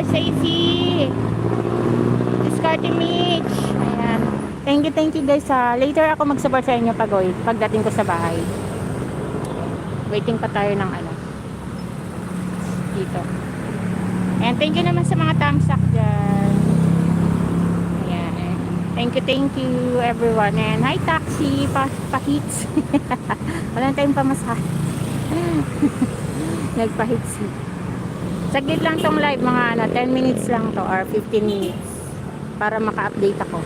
Stacy. Discarding Mitch. Ayan. Thank you guys ha. Later ako mag-support sa inyo pagdating ko sa bahay. Waiting pa tayo ng ano. Dito. And thank you naman sa mga thumbs up dyan. Ayan. Thank you everyone. And hi taxi, pa-hits. Wala tayong pamasahe. Nagpa-hits. Saglit lang tong live, mga 10 minutes lang to or 15 minutes. Para maka-update ako.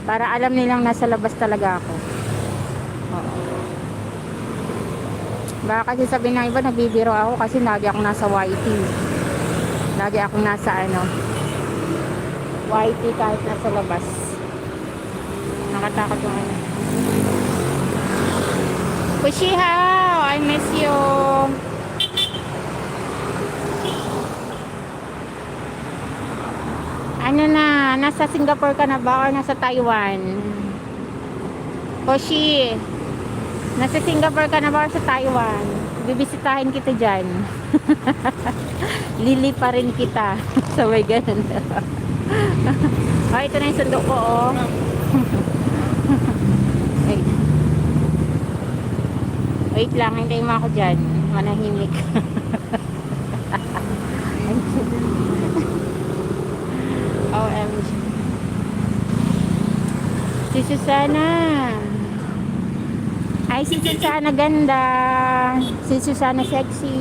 Para alam nilang nasa labas talaga ako. Oo. Baka kasi sabihin ng iba, nagbibiro ako kasi lagi akong nasa YT. Lagi akong nasa YT kahit nasa labas. Nakatakot yung ano. Kushihao, I miss you. Ano na, nasa Singapore ka na ba o nasa Taiwan? Koshi, nasa Singapore ka na ba o sa Taiwan? Bibisitahin kita dyan. Lili pa rin kita. So may ganun. Oh, ito na yung sundo ko, oh. Wait lang, hintayin mo ako dyan. Manahimik. OMG. Si Susana. Ay, si Susana ganda. Si Susana sexy.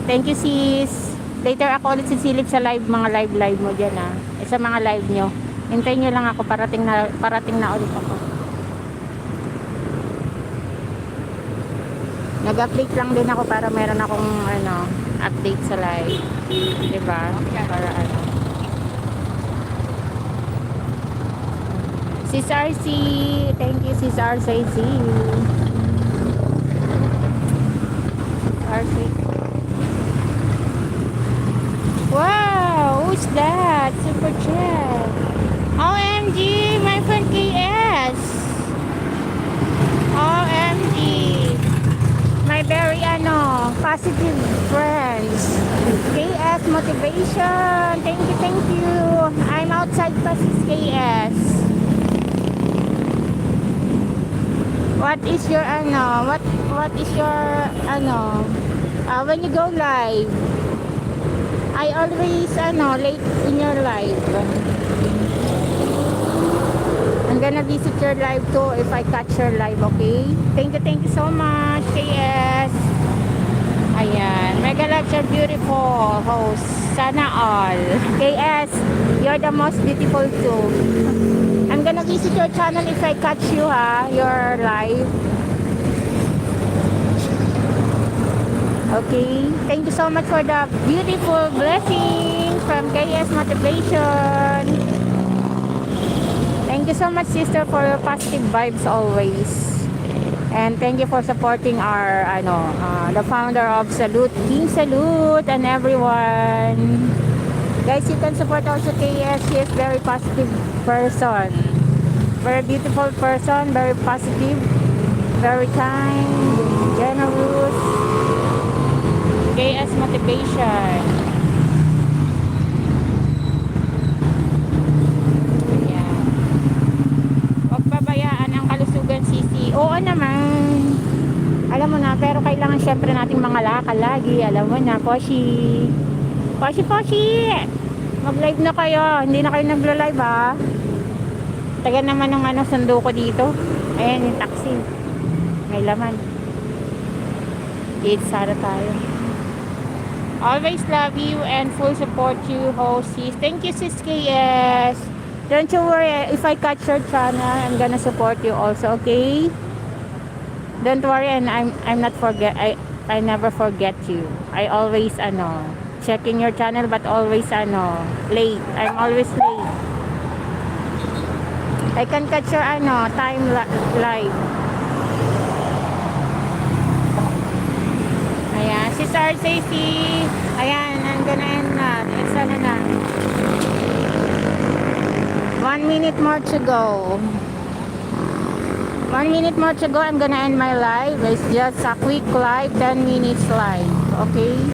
Thank you sis. Later ako ulit sisilip sa live, mga live mo dyan sa mga live nyo. Hintayin nyo lang ako, parating na ulit ako. Nag-update lang din ako para meron akong update sa live. Diba? Para Sis RC, thank you Sis RC. RC. Wow, who's that? Super chat. OMG, my friend KS. OMG. My very positive friends. KS motivation. Thank you. I'm outside pa sis KS. What is your what is your when you go live? I always late in your live. I'm gonna visit your live too if I catch your live, okay? Thank you so much, KS. Ayan, mega loves are beautiful host. Sana all. KS, you're the most beautiful too. I'm gonna visit your channel if I catch you your live. Okay, thank you so much for the beautiful blessings from KS Motivation. Thank you so much sister for your positive vibes always. And thank you for supporting our the founder of Salute, Team Salute, and everyone. Guys, you can support also KS. She is very positive person. Very beautiful person, very positive, very kind, generous. KS Motivation. Ayan. Huwag pabayaan ang kalusugan, sisi. Oo naman. Alam mo na, pero kailangan syempre nating mga lakal lagi. Alam mo na, Poshi. Poshi! Mag-live na kayo. Hindi na kayo nagla-live Taga naman ng sundo ko dito. Ayan yung taxi. May laman. Sana tayo. Always love you and full support you, host sis. Thank you sis KS. Don't you worry, if I catch your channel, I'm gonna support you also, okay? Don't worry, and I'm not I never forget you. I always checking your channel, but always late. I'm always late. I can catch your time live. Ayan, si Sir Stacy. Ayan, I'm gonna end na. It's na. 1 minute more to go. 1 minute more to go. I'm gonna end my live. It's just a quick live, 10 minutes live. Okay?